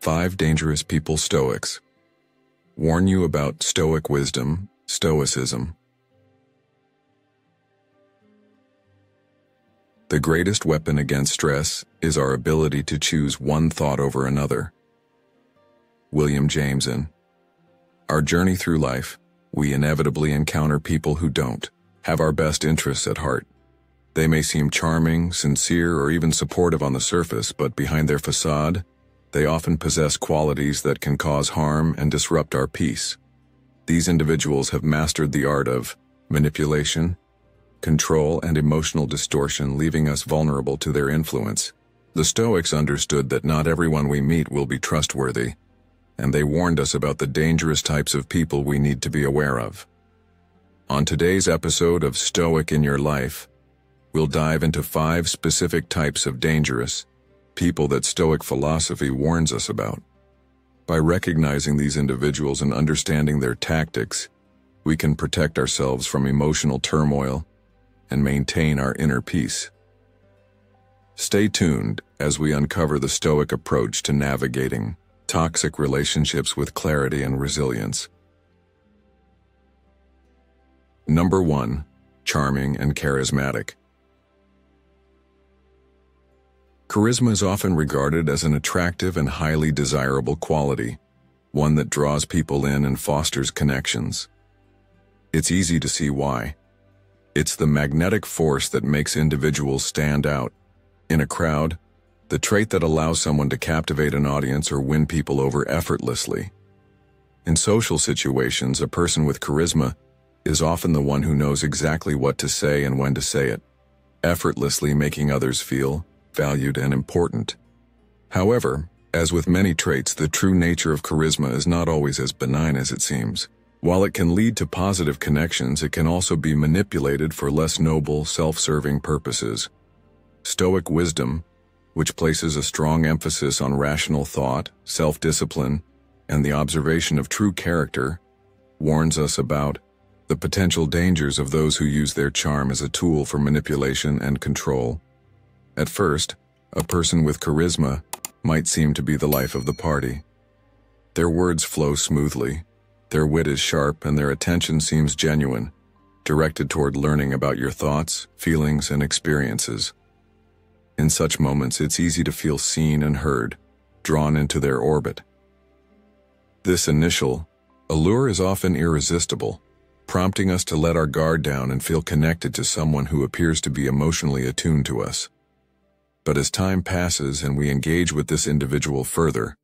5 Dangerous People Stoics. Warn you about Stoic wisdom, Stoicism. The greatest weapon against stress is our ability to choose one thought over another. William James. In our journey through life, we inevitably encounter people who don't have our best interests at heart. They may seem charming, sincere, or even supportive on the surface, but behind their facade, they often possess qualities that can cause harm and disrupt our peace. These individuals have mastered the art of manipulation, control, and emotional distortion, leaving us vulnerable to their influence. The Stoics understood that not everyone we meet will be trustworthy, and they warned us about the dangerous types of people we need to be aware of. On today's episode of Stoic in Your Life, we'll dive into 5 specific types of dangerous people that Stoic philosophy warns us about. By recognizing these individuals and understanding their tactics, we can protect ourselves from emotional turmoil and maintain our inner peace. Stay tuned as we uncover the Stoic approach to navigating toxic relationships with clarity and resilience. Number 1. Charming and charismatic. Charisma is often regarded as an attractive and highly desirable quality, one that draws people in and fosters connections. It's easy to see why. It's the magnetic force that makes individuals stand out. In a crowd, the trait that allows someone to captivate an audience or win people over effortlessly. In social situations, a person with charisma is often the one who knows exactly what to say and when to say it, effortlessly making others feel valued and important. However, as with many traits, the true nature of charisma is not always as benign as it seems. While it can lead to positive connections, it can also be manipulated for less noble, self-serving purposes. Stoic wisdom, which places a strong emphasis on rational thought, self-discipline, and the observation of true character, warns us about the potential dangers of those who use their charm as a tool for manipulation and control. At first, a person with charisma might seem to be the life of the party. Their words flow smoothly, their wit is sharp, and their attention seems genuine, directed toward learning about your thoughts, feelings, and experiences. In such moments, it's easy to feel seen and heard, drawn into their orbit. This initial allure is often irresistible, prompting us to let our guard down and feel connected to someone who appears to be emotionally attuned to us. But as time passes and we engage with this individual further,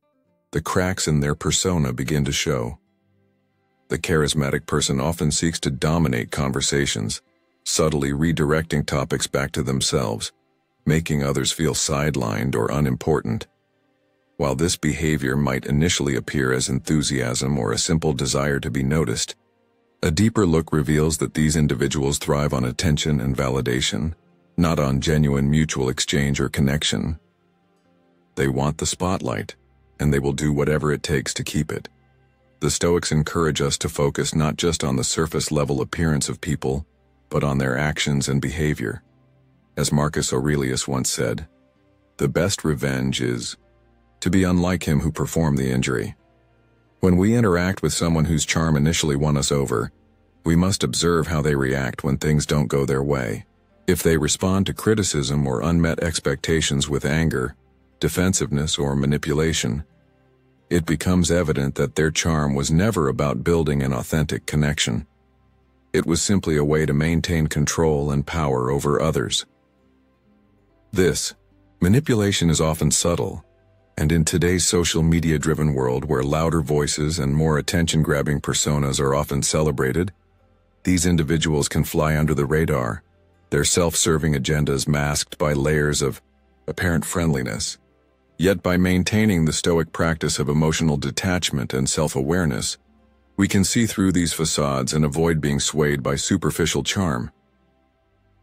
the cracks in their persona begin to show. The charismatic person often seeks to dominate conversations, subtly redirecting topics back to themselves, making others feel sidelined or unimportant. While this behavior might initially appear as enthusiasm or a simple desire to be noticed, a deeper look reveals that these individuals thrive on attention and validation, not on genuine mutual exchange or connection. They want the spotlight, and they will do whatever it takes to keep it. The Stoics encourage us to focus not just on the surface-level appearance of people, but on their actions and behavior. As Marcus Aurelius once said, "The best revenge is to be unlike him who performed the injury." When we interact with someone whose charm initially won us over, we must observe how they react when things don't go their way. If they respond to criticism or unmet expectations with anger, defensiveness, or manipulation, it becomes evident that their charm was never about building an authentic connection. It was simply a way to maintain control and power over others. This manipulation is often subtle, and in today's social media-driven world where louder voices and more attention-grabbing personas are often celebrated, these individuals can fly under the radar, their self-serving agendas masked by layers of apparent friendliness. Yet by maintaining the Stoic practice of emotional detachment and self-awareness, we can see through these facades and avoid being swayed by superficial charm.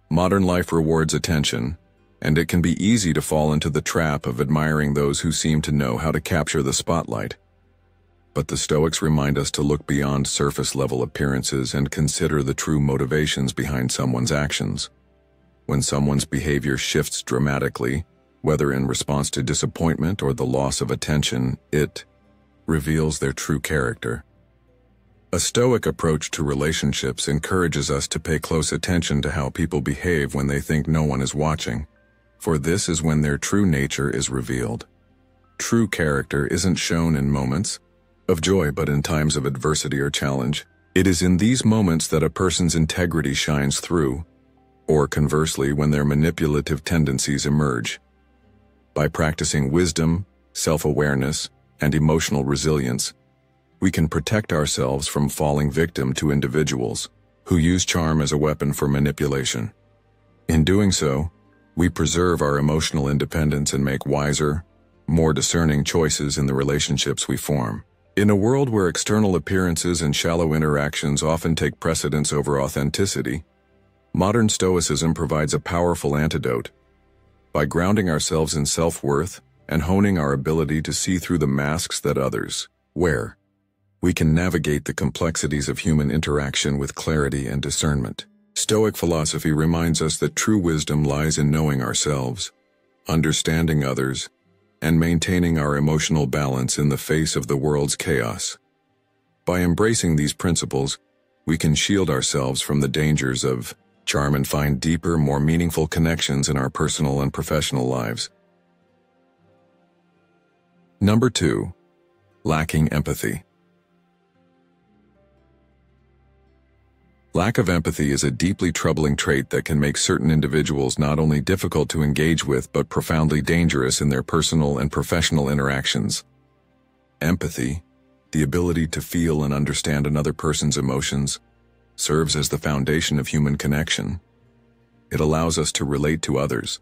Modern life rewards attention, and it can be easy to fall into the trap of admiring those who seem to know how to capture the spotlight. But the Stoics remind us to look beyond surface-level appearances and consider the true motivations behind someone's actions. When someone's behavior shifts dramatically, Whether in response to disappointment or the loss of attention, it reveals their true character. A Stoic approach to relationships encourages us to pay close attention to how people behave when they think no one is watching, for this is when their true nature is revealed. True character isn't shown in moments of joy but in times of adversity or challenge. It is in these moments that a person's integrity shines through, or conversely when their manipulative tendencies emerge. By practicing wisdom, self-awareness, and emotional resilience, we can protect ourselves from falling victim to individuals who use charm as a weapon for manipulation. In doing so, we preserve our emotional independence and make wiser, more discerning choices in the relationships we form. In a world where external appearances and shallow interactions often take precedence over authenticity, modern Stoicism provides a powerful antidote. By grounding ourselves in self-worth and honing our ability to see through the masks that others wear, we can navigate the complexities of human interaction with clarity and discernment. Stoic philosophy reminds us that true wisdom lies in knowing ourselves, understanding others, and maintaining our emotional balance in the face of the world's chaos. By embracing these principles, we can shield ourselves from the dangers of charm and find deeper, more meaningful connections in our personal and professional lives. Number 2. Lacking empathy. Lack of empathy is a deeply troubling trait that can make certain individuals not only difficult to engage with but profoundly dangerous in their personal and professional interactions. Empathy, the ability to feel and understand another person's emotions, serves as the foundation of human connection. It allows us to relate to others,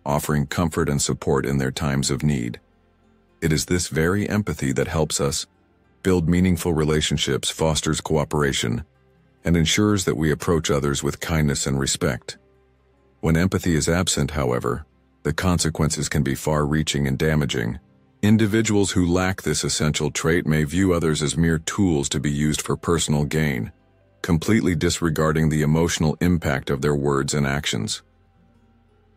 offering comfort and support in their times of need. It is this very empathy that helps us build meaningful relationships, fosters cooperation, and ensures that we approach others with kindness and respect. When empathy is absent, however, the consequences can be far-reaching and damaging. Individuals who lack this essential trait may view others as mere tools to be used for personal gain, completely disregarding the emotional impact of their words and actions.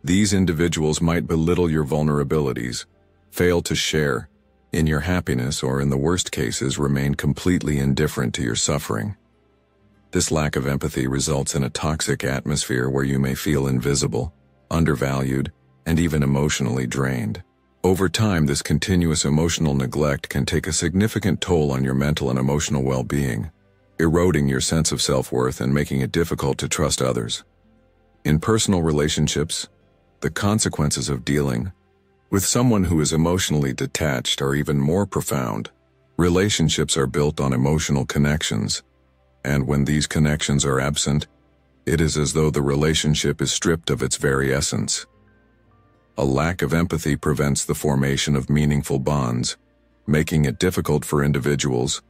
These individuals might belittle your vulnerabilities, fail to share in your happiness, or in the worst cases, remain completely indifferent to your suffering. This lack of empathy results in a toxic atmosphere where you may feel invisible, undervalued, and even emotionally drained. Over time, this continuous emotional neglect can take a significant toll on your mental and emotional well-being, eroding your sense of self-worth and making it difficult to trust others. In personal relationships, the consequences of dealing with someone who is emotionally detached are even more profound. Relationships are built on emotional connections, and when these connections are absent, it is as though the relationship is stripped of its very essence. A lack of empathy prevents the formation of meaningful bonds, making it difficult for individuals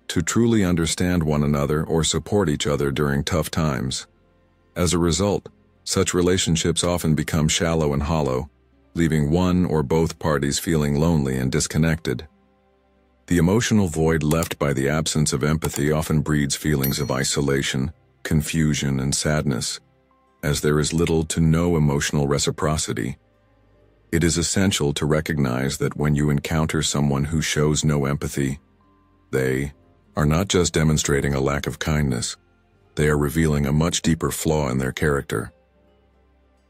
to truly understand one another or support each other during tough times. As a result, such relationships often become shallow and hollow, leaving one or both parties feeling lonely and disconnected. The emotional void left by the absence of empathy often breeds feelings of isolation, confusion, and sadness, as there is little to no emotional reciprocity. It is essential to recognize that when you encounter someone who shows no empathy, they are not just demonstrating a lack of kindness, they are revealing a much deeper flaw in their character.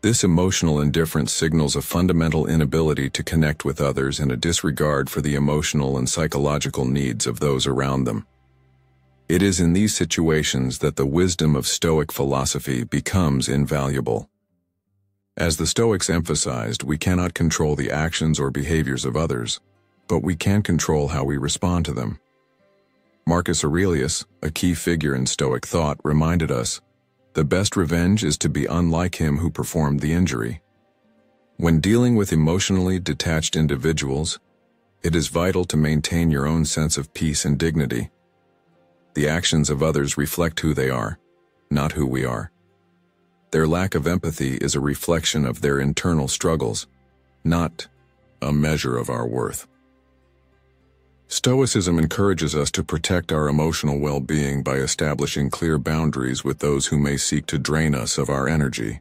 This emotional indifference signals a fundamental inability to connect with others and a disregard for the emotional and psychological needs of those around them. It is in these situations that the wisdom of Stoic philosophy becomes invaluable. As the Stoics emphasized, we cannot control the actions or behaviors of others, but we can control how we respond to them. Marcus Aurelius, a key figure in Stoic thought, reminded us, "The best revenge is to be unlike him who performed the injury." When dealing with emotionally detached individuals, it is vital to maintain your own sense of peace and dignity. The actions of others reflect who they are, not who we are. Their lack of empathy is a reflection of their internal struggles, not a measure of our worth. Stoicism encourages us to protect our emotional well-being by establishing clear boundaries with those who may seek to drain us of our energy.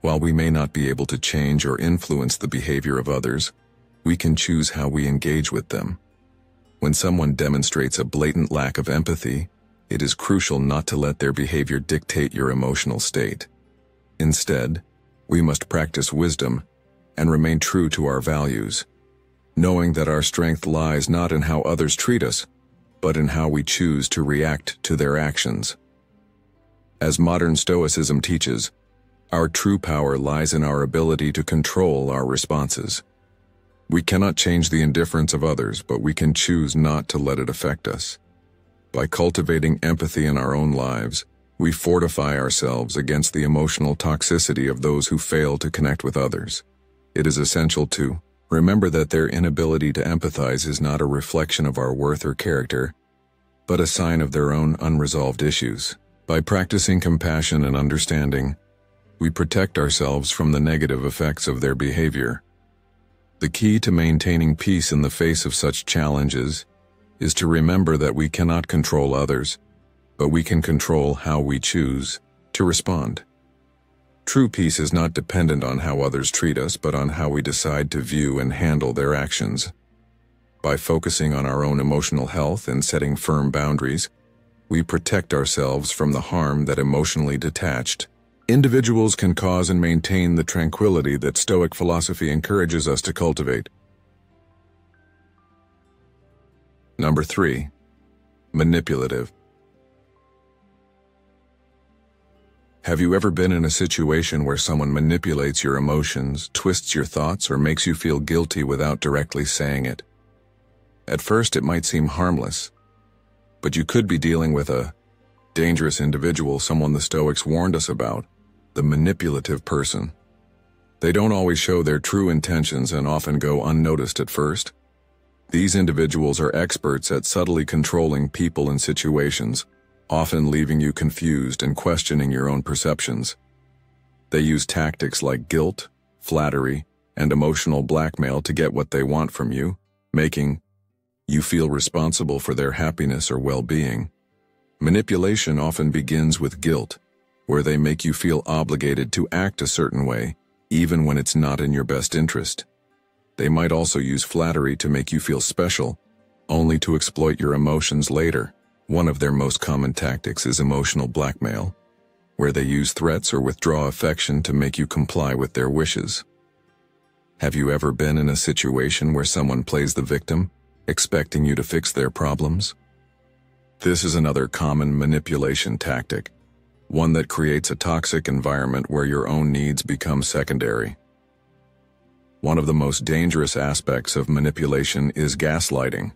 While we may not be able to change or influence the behavior of others, we can choose how we engage with them. When someone demonstrates a blatant lack of empathy, it is crucial not to let their behavior dictate your emotional state. Instead, we must practice wisdom and remain true to our values, knowing that our strength lies not in how others treat us, but in how we choose to react to their actions. As modern Stoicism teaches, our true power lies in our ability to control our responses. We cannot change the indifference of others, but we can choose not to let it affect us. By cultivating empathy in our own lives, we fortify ourselves against the emotional toxicity of those who fail to connect with others. It is essential to remember that their inability to empathize is not a reflection of our worth or character, but a sign of their own unresolved issues. By practicing compassion and understanding, we protect ourselves from the negative effects of their behavior. The key to maintaining peace in the face of such challenges is to remember that we cannot control others, but we can control how we choose to respond. True peace is not dependent on how others treat us, but on how we decide to view and handle their actions. By focusing on our own emotional health and setting firm boundaries, we protect ourselves from the harm that emotionally detached individuals can cause and maintain the tranquility that Stoic philosophy encourages us to cultivate. Number 3. Manipulative. Have you ever been in a situation where someone manipulates your emotions, twists your thoughts, or makes you feel guilty without directly saying it? At first, it might seem harmless, but you could be dealing with a dangerous individual, someone the Stoics warned us about, the manipulative person. They don't always show their true intentions and often go unnoticed at first. These individuals are experts at subtly controlling people and situations, often leaving you confused and questioning your own perceptions. They use tactics like guilt, flattery, and emotional blackmail to get what they want from you, making you feel responsible for their happiness or well-being. Manipulation often begins with guilt, where they make you feel obligated to act a certain way, even when it's not in your best interest. They might also use flattery to make you feel special, only to exploit your emotions later. One of their most common tactics is emotional blackmail, where they use threats or withdraw affection to make you comply with their wishes. Have you ever been in a situation where someone plays the victim, expecting you to fix their problems? This is another common manipulation tactic, one that creates a toxic environment where your own needs become secondary. One of the most dangerous aspects of manipulation is gaslighting,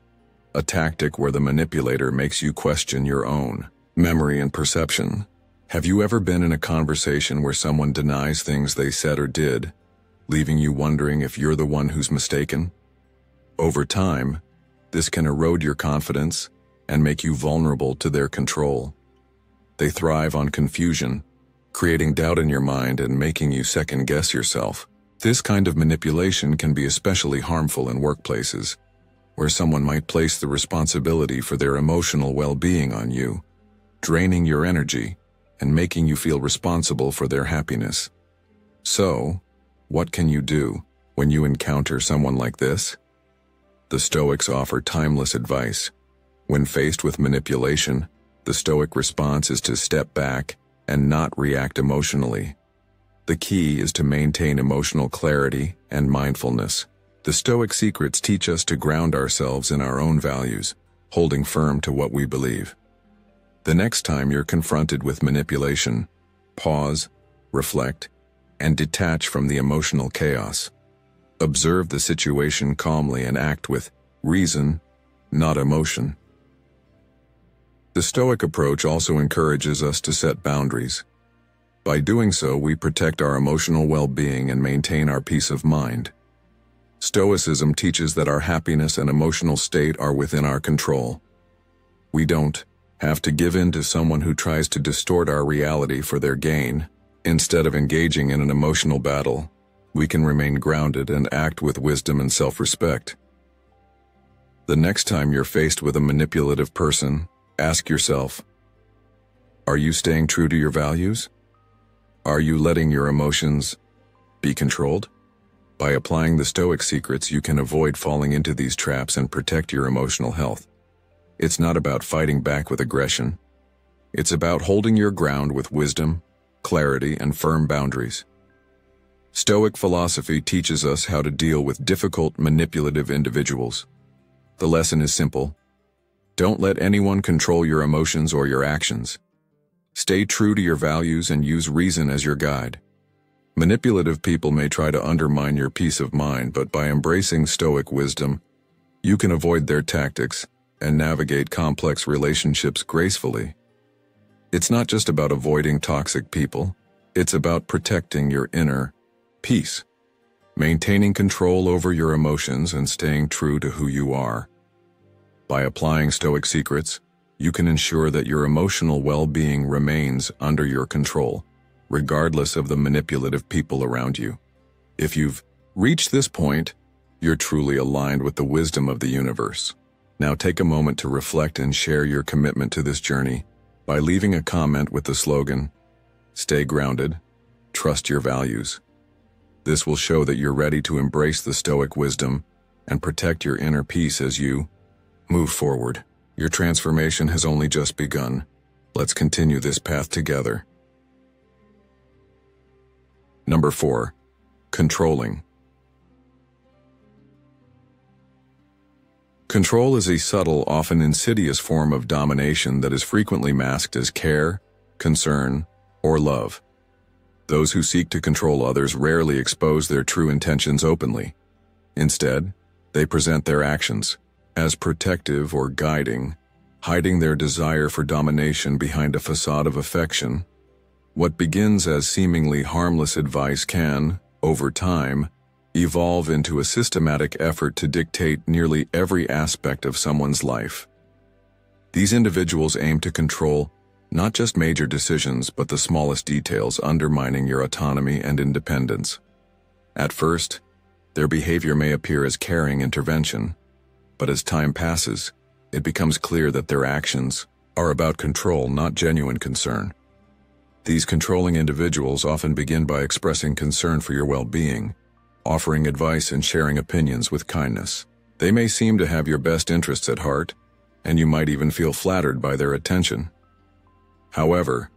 a tactic where the manipulator makes you question your own memory and perception. Have you ever been in a conversation where someone denies things they said or did, leaving you wondering if you're the one who's mistaken? Over time, this can erode your confidence and make you vulnerable to their control. They thrive on confusion, creating doubt in your mind and making you second-guess yourself. This kind of manipulation can be especially harmful in workplaces, where someone might place the responsibility for their emotional well-being on you, draining your energy and making you feel responsible for their happiness. So, what can you do when you encounter someone like this? The Stoics offer timeless advice. When faced with manipulation, the Stoic response is to step back and not react emotionally. The key is to maintain emotional clarity and mindfulness. The Stoic secrets teach us to ground ourselves in our own values, holding firm to what we believe. The next time you're confronted with manipulation, pause, reflect, and detach from the emotional chaos. Observe the situation calmly and act with reason, not emotion. The Stoic approach also encourages us to set boundaries. By doing so, we protect our emotional well-being and maintain our peace of mind. Stoicism teaches that our happiness and emotional state are within our control. We don't have to give in to someone who tries to distort our reality for their gain. Instead of engaging in an emotional battle, we can remain grounded and act with wisdom and self-respect. The next time you're faced with a manipulative person, ask yourself, are you staying true to your values? Are you letting your emotions be controlled? By applying the Stoic secrets, you can avoid falling into these traps and protect your emotional health. It's not about fighting back with aggression. It's about holding your ground with wisdom, clarity, and firm boundaries. Stoic philosophy teaches us how to deal with difficult, manipulative individuals. The lesson is simple. Don't let anyone control your emotions or your actions. Stay true to your values and use reason as your guide. Manipulative people may try to undermine your peace of mind, but by embracing Stoic wisdom, you can avoid their tactics and navigate complex relationships gracefully. It's not just about avoiding toxic people, it's about protecting your inner peace, maintaining control over your emotions and staying true to who you are. By applying Stoic secrets, you can ensure that your emotional well-being remains under your control, regardless of the manipulative people around you. If you've reached this point, you're truly aligned with the wisdom of the universe. Now take a moment to reflect and share your commitment to this journey by leaving a comment with the slogan, "Stay grounded, trust your values." This will show that you're ready to embrace the Stoic wisdom and protect your inner peace as you move forward. Your transformation has only just begun. Let's continue this path together. Number 4. Controlling. Control is a subtle, often insidious form of domination that is frequently masked as care, concern, or love. Those who seek to control others rarely expose their true intentions openly. Instead, they present their actions as protective or guiding, hiding their desire for domination behind a facade of affection. What begins as seemingly harmless advice can, over time, evolve into a systematic effort to dictate nearly every aspect of someone's life. These individuals aim to control not just major decisions, but the smallest details, undermining your autonomy and independence. At first, their behavior may appear as caring intervention, but as time passes, it becomes clear that their actions are about control, not genuine concern. These controlling individuals often begin by expressing concern for your well-being, offering advice and sharing opinions with kindness. They may seem to have your best interests at heart, and you might even feel flattered by their attention. However,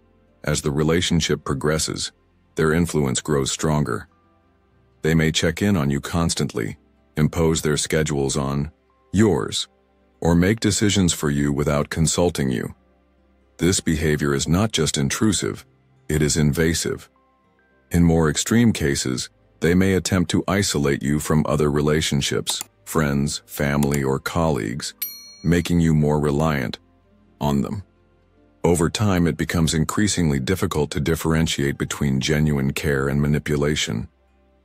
as the relationship progresses, their influence grows stronger. They may check in on you constantly, impose their schedules on yours, or make decisions for you without consulting you. This behavior is not just intrusive, it is invasive. In more extreme cases, they may attempt to isolate you from other relationships, friends, family, or colleagues, making you more reliant on them. Over time, it becomes increasingly difficult to differentiate between genuine care and manipulation.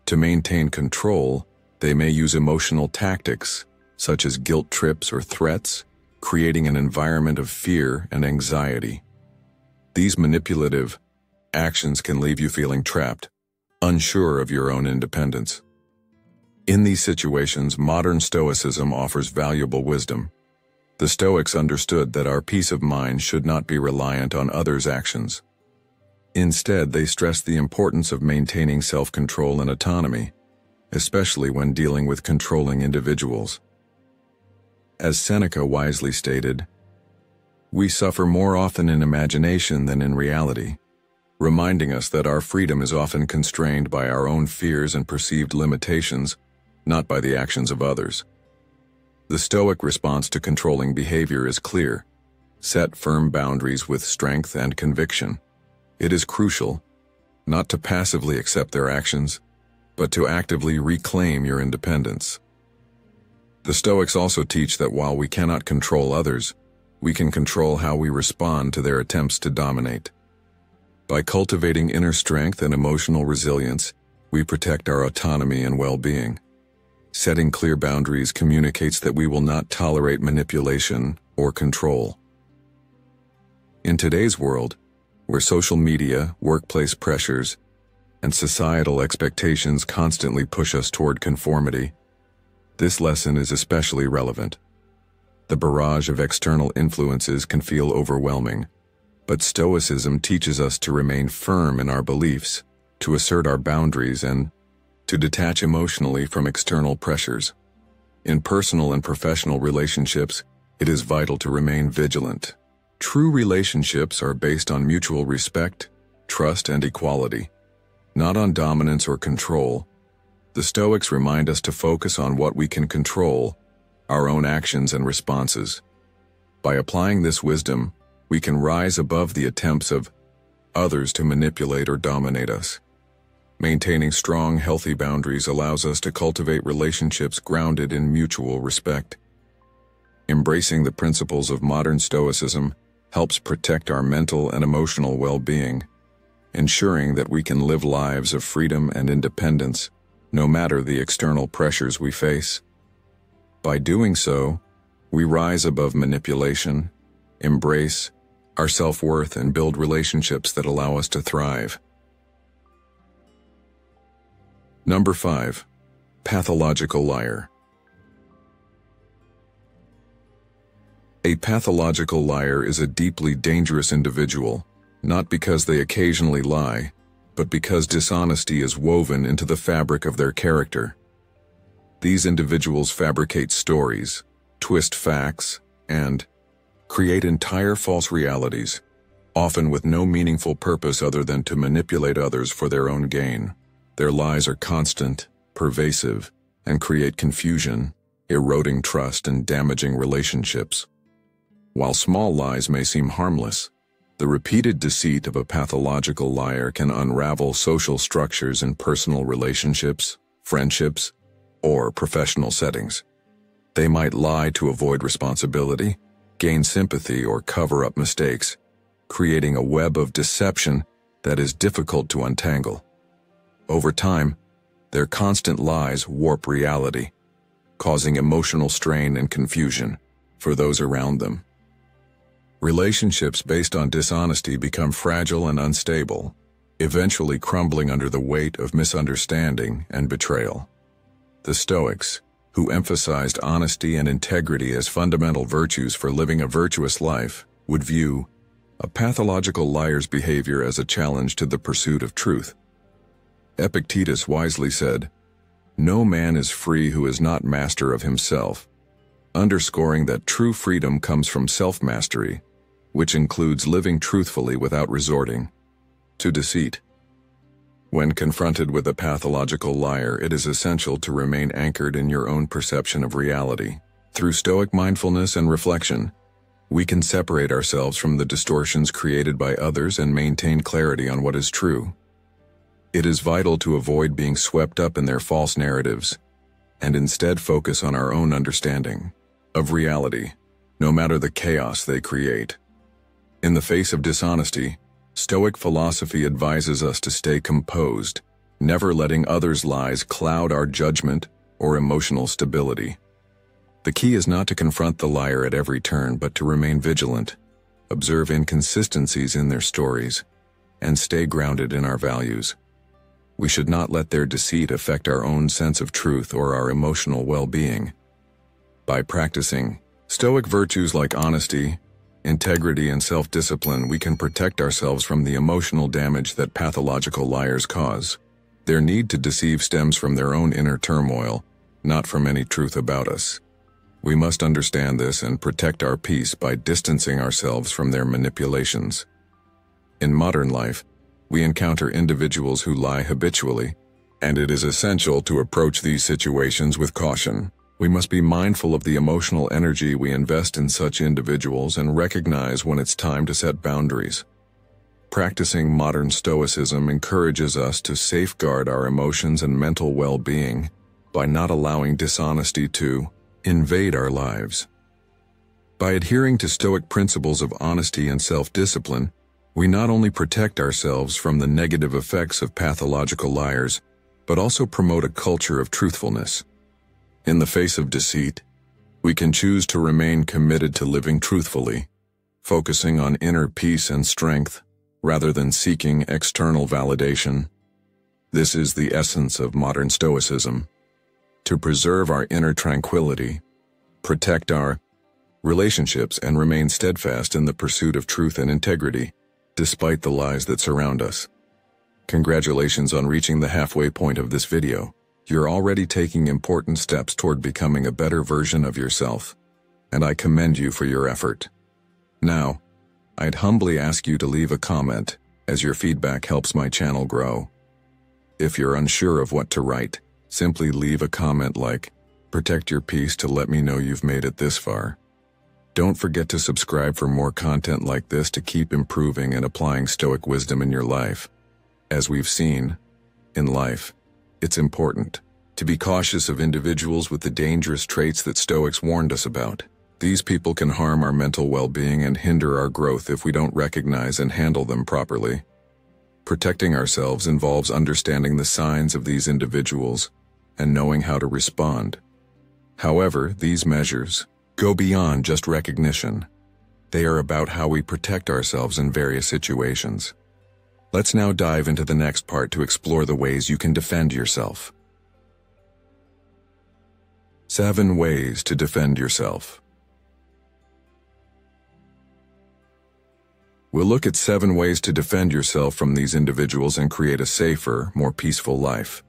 To maintain control, they may use emotional tactics, such as guilt trips or threats, creating an environment of fear and anxiety. These manipulative actions can leave you feeling trapped, unsure of your own independence. In these situations, modern Stoicism offers valuable wisdom. The Stoics understood that our peace of mind should not be reliant on others' actions. Instead, they stressed the importance of maintaining self-control and autonomy, especially when dealing with controlling individuals. As Seneca wisely stated, "We suffer more often in imagination than in reality," reminding us that our freedom is often constrained by our own fears and perceived limitations, not by the actions of others. The Stoic response to controlling behavior is clear: set firm boundaries with strength and conviction. It is crucial not to passively accept their actions, but to actively reclaim your independence. The Stoics also teach that while we cannot control others, we can control how we respond to their attempts to dominate. By cultivating inner strength and emotional resilience, we protect our autonomy and well-being. Setting clear boundaries communicates that we will not tolerate manipulation or control. In today's world, where social media, workplace pressures, and societal expectations constantly push us toward conformity, this lesson is especially relevant. The barrage of external influences can feel overwhelming, But Stoicism teaches us to remain firm in our beliefs, to assert our boundaries, and to detach emotionally from external pressures. In personal and professional relationships, it is vital to remain vigilant. True relationships are based on mutual respect, trust, and equality, not on dominance or control. The Stoics remind us to focus on what we can control, our own actions and responses. By applying this wisdom, we can rise above the attempts of others to manipulate or dominate us. Maintaining strong, healthy boundaries allows us to cultivate relationships grounded in mutual respect. Embracing the principles of modern Stoicism helps protect our mental and emotional well-being, ensuring that we can live lives of freedom and independence, no matter the external pressures we face. By doing so, we rise above manipulation, embrace our self-worth, and build relationships that allow us to thrive. Number 5. Pathological liar. A pathological liar is a deeply dangerous individual, not because they occasionally lie, but because dishonesty is woven into the fabric of their character. These individuals fabricate stories, twist facts, and create entire false realities, often with no meaningful purpose other than to manipulate others for their own gain. Their lies are constant, pervasive, and create confusion, eroding trust and damaging relationships. While small lies may seem harmless, the repeated deceit of a pathological liar can unravel social structures in personal relationships, friendships, or professional settings. They might lie to avoid responsibility, gain sympathy, or cover up mistakes, creating a web of deception that is difficult to untangle. Over time, their constant lies warp reality, causing emotional strain and confusion for those around them. Relationships based on dishonesty become fragile and unstable, eventually crumbling under the weight of misunderstanding and betrayal. The Stoics, who emphasized honesty and integrity as fundamental virtues for living a virtuous life, would view a pathological liar's behavior as a challenge to the pursuit of truth. Epictetus wisely said, "No man is free who is not master of himself," underscoring that true freedom comes from self-mastery, which includes living truthfully without resorting to deceit. When confronted with a pathological liar, it is essential to remain anchored in your own perception of reality. Through Stoic mindfulness and reflection, we can separate ourselves from the distortions created by others and maintain clarity on what is true. It is vital to avoid being swept up in their false narratives, and instead focus on our own understanding of reality, no matter the chaos they create. In the face of dishonesty, Stoic philosophy advises us to stay composed, never letting others' lies cloud our judgment or emotional stability. The key is not to confront the liar at every turn, but to remain vigilant, observe inconsistencies in their stories, and stay grounded in our values. We should not let their deceit affect our own sense of truth or our emotional well-being. By practicing Stoic virtues like honesty, integrity, and self-discipline, we can protect ourselves from the emotional damage that pathological liars cause. Their need to deceive stems from their own inner turmoil, not from any truth about us. We must understand this and protect our peace by distancing ourselves from their manipulations. In modern life, we encounter individuals who lie habitually, and it is essential to approach these situations with caution. We must be mindful of the emotional energy we invest in such individuals and recognize when it's time to set boundaries. Practicing modern Stoicism encourages us to safeguard our emotions and mental well-being by not allowing dishonesty to invade our lives. By adhering to Stoic principles of honesty and self-discipline, we not only protect ourselves from the negative effects of pathological liars, but also promote a culture of truthfulness. In the face of deceit, we can choose to remain committed to living truthfully, focusing on inner peace and strength rather than seeking external validation. This is the essence of modern Stoicism: to preserve our inner tranquility, protect our relationships, and remain steadfast in the pursuit of truth and integrity. despite the lies that surround us. Congratulations on reaching the halfway point of this video. You're already taking important steps toward becoming a better version of yourself, and I commend you for your effort. Now, I'd humbly ask you to leave a comment, as your feedback helps my channel grow. If you're unsure of what to write, simply leave a comment like, "Protect your peace," to let me know you've made it this far. Don't forget to subscribe for more content like this to keep improving and applying Stoic wisdom in your life. As we've seen, in life, it's important to be cautious of individuals with the dangerous traits that Stoics warned us about. These people can harm our mental well-being and hinder our growth if we don't recognize and handle them properly. Protecting ourselves involves understanding the signs of these individuals and knowing how to respond. However, these measures go beyond just recognition. They are about how we protect ourselves in various situations. Let's now dive into the next part to explore the ways you can defend yourself. 7 ways to defend yourself. We'll look at 7 ways to defend yourself from these individuals and create a safer, more peaceful life.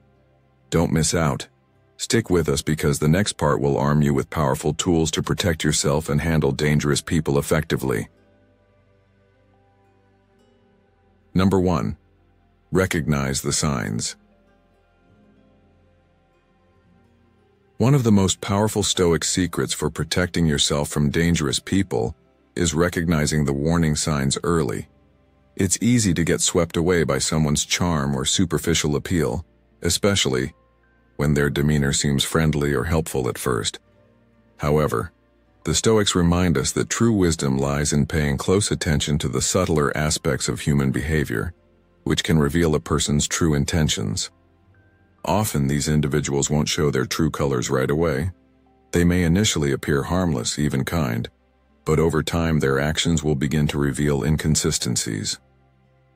Don't miss out. Stick with us because the next part will arm you with powerful tools to protect yourself and handle dangerous people effectively. Number 1. Recognize the signs. One of the most powerful Stoic secrets for protecting yourself from dangerous people is recognizing the warning signs early. It's easy to get swept away by someone's charm or superficial appeal, especially when their demeanor seems friendly or helpful at first. However, the Stoics remind us that true wisdom lies in paying close attention to the subtler aspects of human behavior, which can reveal a person's true intentions. Often these individuals won't show their true colors right away. They may initially appear harmless, even kind, but over time their actions will begin to reveal inconsistencies.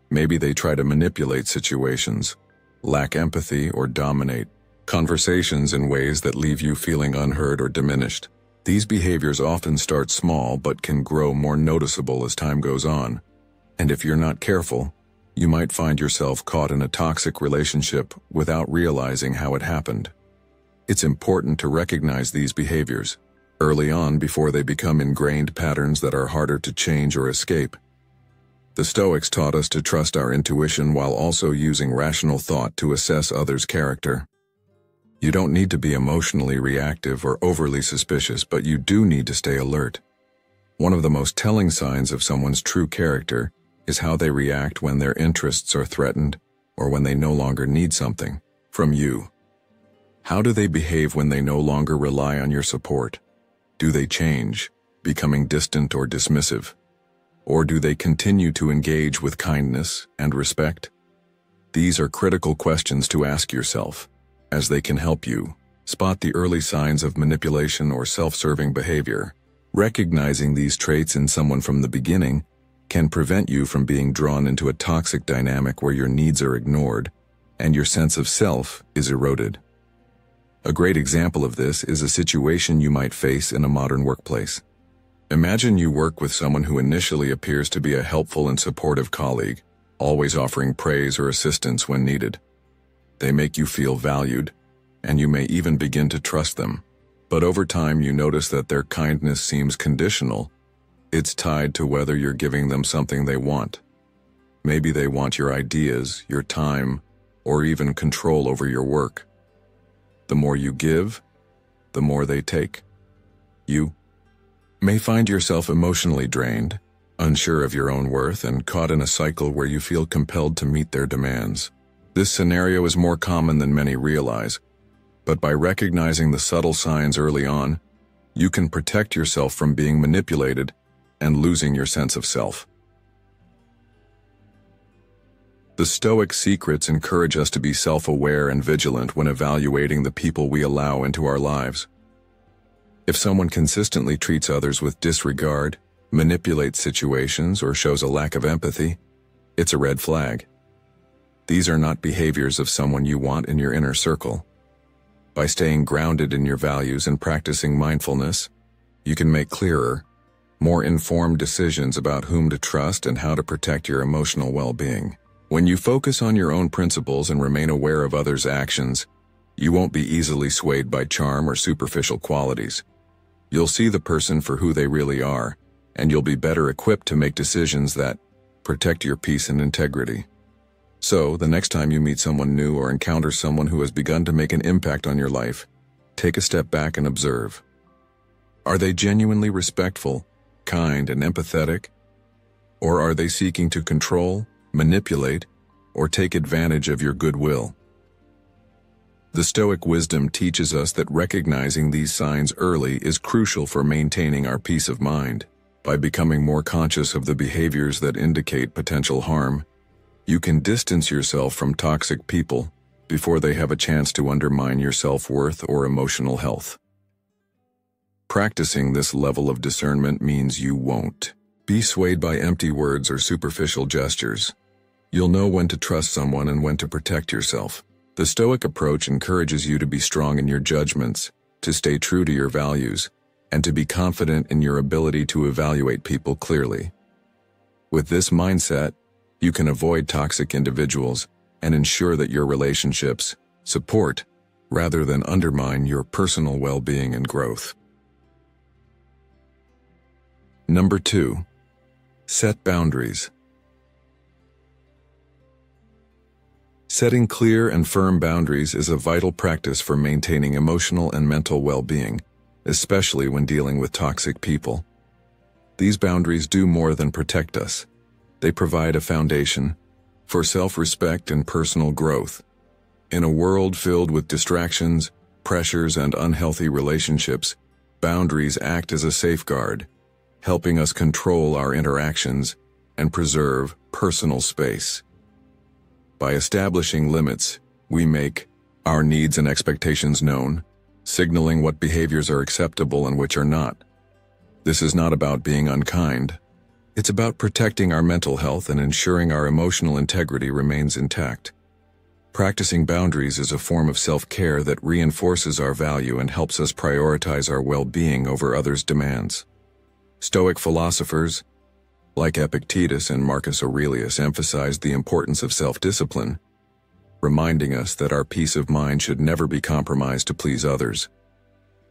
Maybe they try to manipulate situations, lack empathy, or dominate conversations in ways that leave you feeling unheard or diminished. These behaviors often start small but can grow more noticeable as time goes on, and if you're not careful, you might find yourself caught in a toxic relationship without realizing how it happened. It's important to recognize these behaviors early on before they become ingrained patterns that are harder to change or escape. The Stoics taught us to trust our intuition while also using rational thought to assess others' character. You don't need to be emotionally reactive or overly suspicious, but you do need to stay alert. One of the most telling signs of someone's true character is how they react when their interests are threatened or when they no longer need something from you. How do they behave when they no longer rely on your support? Do they change, becoming distant or dismissive? Or do they continue to engage with kindness and respect? These are critical questions to ask yourself, as they can help you spot the early signs of manipulation or self-serving behavior. Recognizing these traits in someone from the beginning can prevent you from being drawn into a toxic dynamic where your needs are ignored and your sense of self is eroded. A great example of this is a situation you might face in a modern workplace. Imagine you work with someone who initially appears to be a helpful and supportive colleague, always offering praise or assistance when needed. They make you feel valued, and you may even begin to trust them. But over time you notice that their kindness seems conditional. It's tied to whether you're giving them something they want. Maybe they want your ideas, your time, or even control over your work. The more you give, the more they take. You may find yourself emotionally drained, unsure of your own worth, and caught in a cycle where you feel compelled to meet their demands. This scenario is more common than many realize, but by recognizing the subtle signs early on, you can protect yourself from being manipulated and losing your sense of self. The Stoic secrets encourage us to be self-aware and vigilant when evaluating the people we allow into our lives. If someone consistently treats others with disregard, manipulates situations, or shows a lack of empathy, it's a red flag. These are not behaviors of someone you want in your inner circle. By staying grounded in your values and practicing mindfulness, you can make clearer, more informed decisions about whom to trust and how to protect your emotional well-being. When you focus on your own principles and remain aware of others' actions, you won't be easily swayed by charm or superficial qualities. You'll see the person for who they really are, and you'll be better equipped to make decisions that protect your peace and integrity. So, the next time you meet someone new or encounter someone who has begun to make an impact on your life, take a step back and observe. Are they genuinely respectful, kind, and empathetic? Or are they seeking to control, manipulate, or take advantage of your goodwill? The Stoic wisdom teaches us that recognizing these signs early is crucial for maintaining our peace of mind. By becoming more conscious of the behaviors that indicate potential harm, you can distance yourself from toxic people before they have a chance to undermine your self-worth or emotional health. Practicing this level of discernment means you won't be swayed by empty words or superficial gestures. You'll know when to trust someone and when to protect yourself. The Stoic approach encourages you to be strong in your judgments, to stay true to your values, and to be confident in your ability to evaluate people clearly. With this mindset, you can avoid toxic individuals and ensure that your relationships support rather than undermine your personal well-being and growth. Number 2. Set boundaries. Setting clear and firm boundaries is a vital practice for maintaining emotional and mental well-being, especially when dealing with toxic people. These boundaries do more than protect us. They provide a foundation for self-respect and personal growth. In a world filled with distractions, pressures, and unhealthy relationships, boundaries act as a safeguard, helping us control our interactions and preserve personal space. By establishing limits, we make our needs and expectations known, signaling what behaviors are acceptable and which are not. This is not about being unkind. It's about protecting our mental health and ensuring our emotional integrity remains intact. Practicing boundaries is a form of self-care that reinforces our value and helps us prioritize our well-being over others' demands. Stoic philosophers, like Epictetus and Marcus Aurelius, emphasized the importance of self-discipline, reminding us that our peace of mind should never be compromised to please others.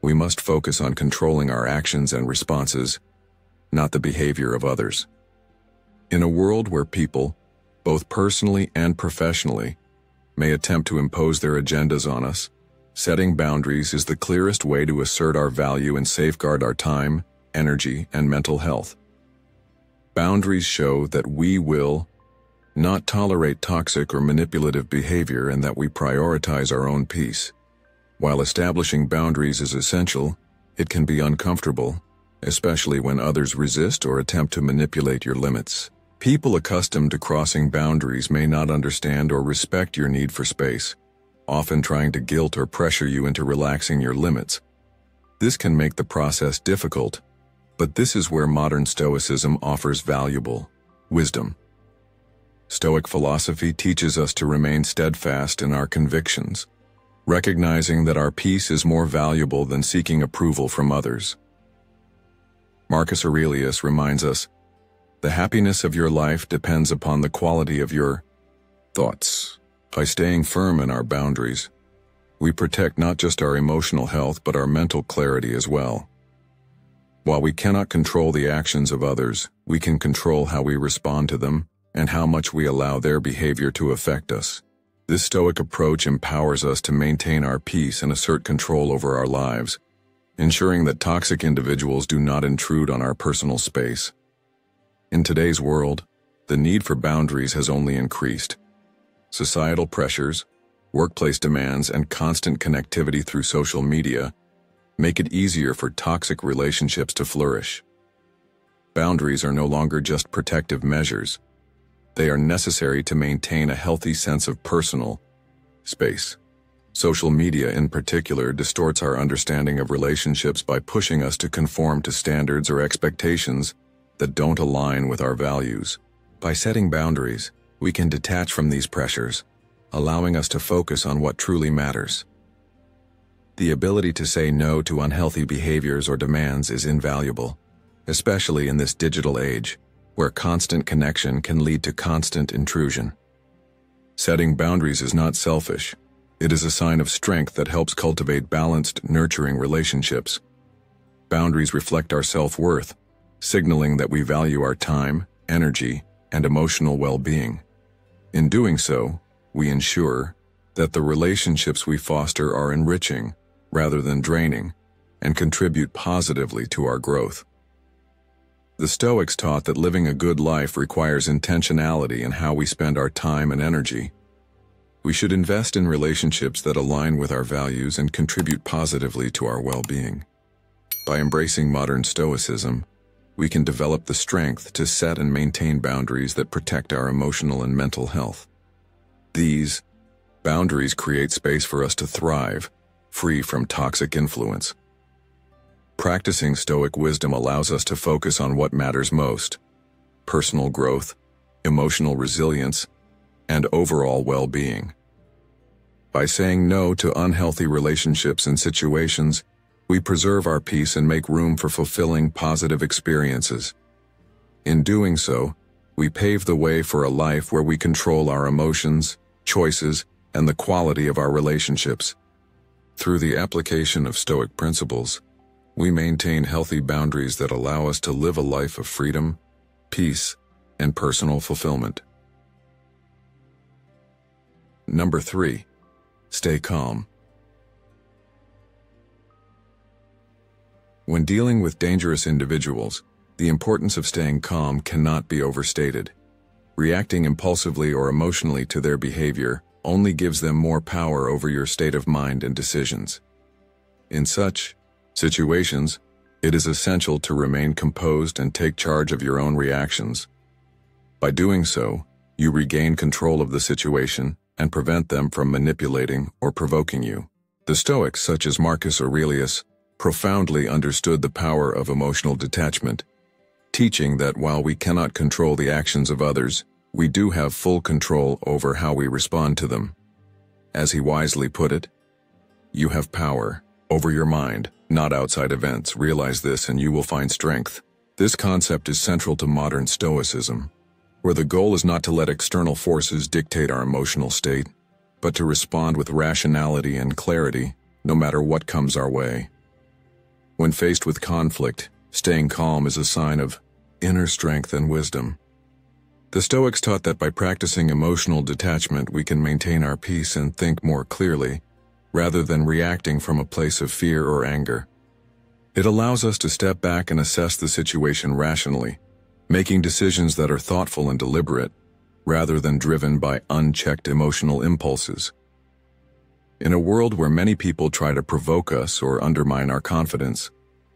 We must focus on controlling our actions and responses, not the behavior of others. In a world where people, both personally and professionally, may attempt to impose their agendas on us, setting boundaries is the clearest way to assert our value and safeguard our time, energy, and mental health. Boundaries show that we will not tolerate toxic or manipulative behavior and that we prioritize our own peace. While establishing boundaries is essential, it can be uncomfortable, especially when others resist or attempt to manipulate your limits. People accustomed to crossing boundaries may not understand or respect your need for space, often trying to guilt or pressure you into relaxing your limits. This can make the process difficult, but this is where modern Stoicism offers valuable wisdom. Stoic philosophy teaches us to remain steadfast in our convictions, recognizing that our peace is more valuable than seeking approval from others. Marcus Aurelius reminds us, "The happiness of your life depends upon the quality of your thoughts." By staying firm in our boundaries, we protect not just our emotional health but our mental clarity as well. While we cannot control the actions of others, we can control how we respond to them and how much we allow their behavior to affect us. This Stoic approach empowers us to maintain our peace and assert control over our lives, ensuring that toxic individuals do not intrude on our personal space. In today's world, the need for boundaries has only increased. Societal pressures, workplace demands, and constant connectivity through social media make it easier for toxic relationships to flourish. Boundaries are no longer just protective measures. They are necessary to maintain a healthy sense of personal space. Social media in particular distorts our understanding of relationships by pushing us to conform to standards or expectations that don't align with our values. By setting boundaries, we can detach from these pressures, allowing us to focus on what truly matters. The ability to say no to unhealthy behaviors or demands is invaluable. especially in this digital age, where constant connection can lead to constant intrusion. Setting boundaries is not selfish. It is a sign of strength that helps cultivate balanced, nurturing relationships. Boundaries reflect our self-worth, signaling that we value our time, energy, and emotional well-being. In doing so, we ensure that the relationships we foster are enriching rather than draining and contribute positively to our growth. The Stoics taught that living a good life requires intentionality in how we spend our time and energy. We should invest in relationships that align with our values and contribute positively to our well-being. By embracing modern Stoicism, we can develop the strength to set and maintain boundaries that protect our emotional and mental health. These boundaries create space for us to thrive, free from toxic influence. Practicing Stoic wisdom allows us to focus on what matters most: personal growth, emotional resilience, and overall well-being. By saying no to unhealthy relationships and situations, we preserve our peace and make room for fulfilling positive experiences. In doing so, we pave the way for a life where we control our emotions, choices, and the quality of our relationships. Through the application of Stoic principles, we maintain healthy boundaries that allow us to live a life of freedom, peace, and personal fulfillment. Number 3. Stay calm. When dealing with dangerous individuals, the importance of staying calm cannot be overstated. Reacting impulsively or emotionally to their behavior only gives them more power over your state of mind and decisions. In such situations, it is essential to remain composed and take charge of your own reactions. By doing so, you regain control of the situation and prevent them from manipulating or provoking you. The Stoics, such as Marcus Aurelius, profoundly understood the power of emotional detachment, teaching that while we cannot control the actions of others, we do have full control over how we respond to them. As he wisely put it, "You have power over your mind, not outside events. Realize this and you will find strength." This concept is central to modern Stoicism, where the goal is not to let external forces dictate our emotional state, but to respond with rationality and clarity, no matter what comes our way. When faced with conflict, staying calm is a sign of inner strength and wisdom. The Stoics taught that by practicing emotional detachment, we can maintain our peace and think more clearly, rather than reacting from a place of fear or anger. It allows us to step back and assess the situation rationally, making decisions that are thoughtful and deliberate, rather than driven by unchecked emotional impulses. In a world where many people try to provoke us or undermine our confidence,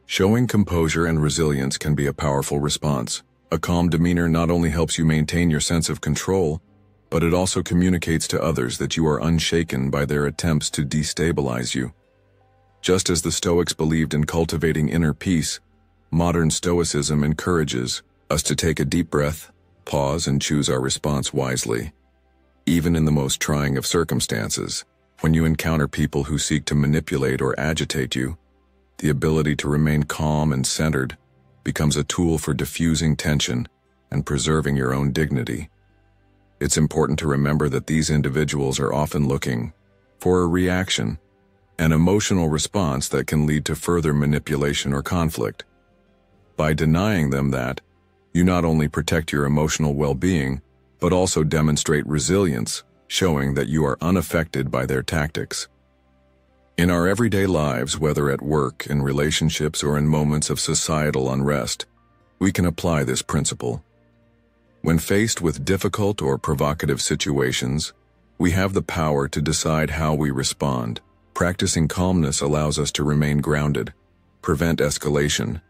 showing composure and resilience can be a powerful response. A calm demeanor not only helps you maintain your sense of control, but it also communicates to others that you are unshaken by their attempts to destabilize you. Just as the Stoics believed in cultivating inner peace, modern Stoicism encourages us to take a deep breath, pause, and choose our response wisely. Even in the most trying of circumstances, when you encounter people who seek to manipulate or agitate you, the ability to remain calm and centered becomes a tool for diffusing tension and preserving your own dignity. It's important to remember that these individuals are often looking for a reaction, an emotional response that can lead to further manipulation or conflict. By denying them that, you not only protect your emotional well-being, but also demonstrate resilience, showing that you are unaffected by their tactics. In our everyday lives, whether at work, in relationships, or in moments of societal unrest, we can apply this principle. When faced with difficult or provocative situations, we have the power to decide how we respond. Practicing calmness allows us to remain grounded, prevent escalation,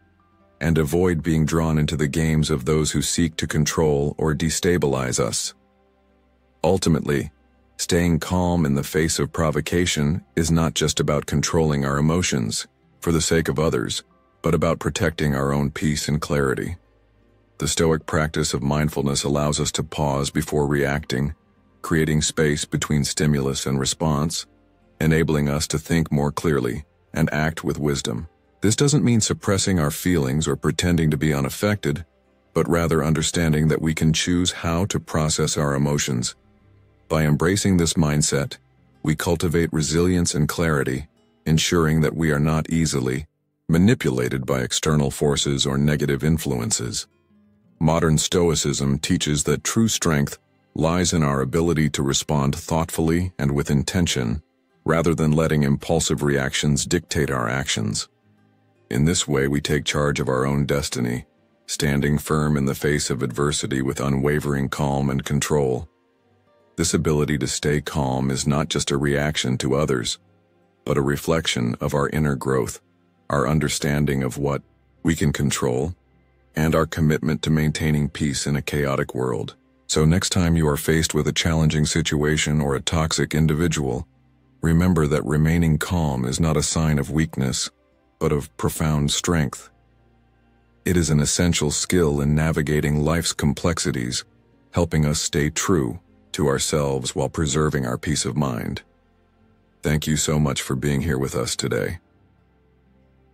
and avoid being drawn into the games of those who seek to control or destabilize us. Ultimately, staying calm in the face of provocation is not just about controlling our emotions for the sake of others, but about protecting our own peace and clarity. The Stoic practice of mindfulness allows us to pause before reacting, creating space between stimulus and response, enabling us to think more clearly and act with wisdom. This doesn't mean suppressing our feelings or pretending to be unaffected, but rather understanding that we can choose how to process our emotions. By embracing this mindset, we cultivate resilience and clarity, ensuring that we are not easily manipulated by external forces or negative influences. Modern Stoicism teaches that true strength lies in our ability to respond thoughtfully and with intention, rather than letting impulsive reactions dictate our actions. In this way, we take charge of our own destiny, standing firm in the face of adversity with unwavering calm and control. This ability to stay calm is not just a reaction to others, but a reflection of our inner growth, our understanding of what we can control, and our commitment to maintaining peace in a chaotic world. So next time you are faced with a challenging situation or a toxic individual, remember that remaining calm is not a sign of weakness, but of profound strength. It is an essential skill in navigating life's complexities, helping us stay true to ourselves while preserving our peace of mind. Thank you so much for being here with us today.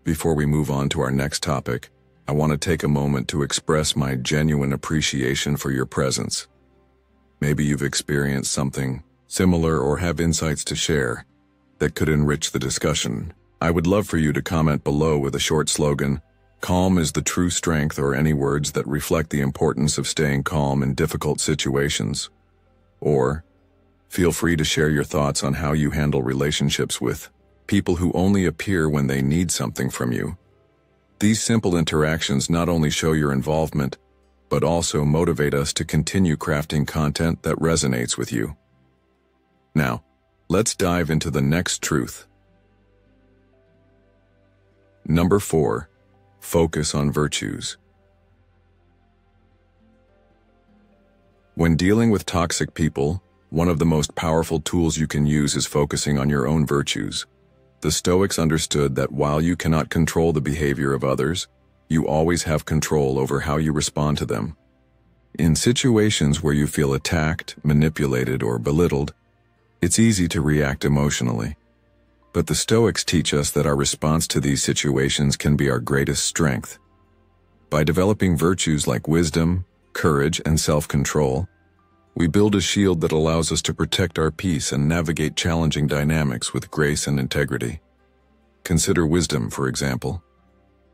Before we move on to our next topic, I want to take a moment to express my genuine appreciation for your presence. Maybe you've experienced something similar or have insights to share that could enrich the discussion. I would love for you to comment below with a short slogan, "Calm is the true strength," or any words that reflect the importance of staying calm in difficult situations. Or, feel free to share your thoughts on how you handle relationships with people who only appear when they need something from you. These simple interactions not only show your involvement, but also motivate us to continue crafting content that resonates with you. Now, let's dive into the next truth. Number 4, focus on virtues. When dealing with toxic people, one of the most powerful tools you can use is focusing on your own virtues. The Stoics understood that while you cannot control the behavior of others, you always have control over how you respond to them. In situations where you feel attacked, manipulated, or belittled, it's easy to react emotionally. But the Stoics teach us that our response to these situations can be our greatest strength. By developing virtues like wisdom, courage, and self-control, we build a shield that allows us to protect our peace and navigate challenging dynamics with grace and integrity. Consider wisdom, for example.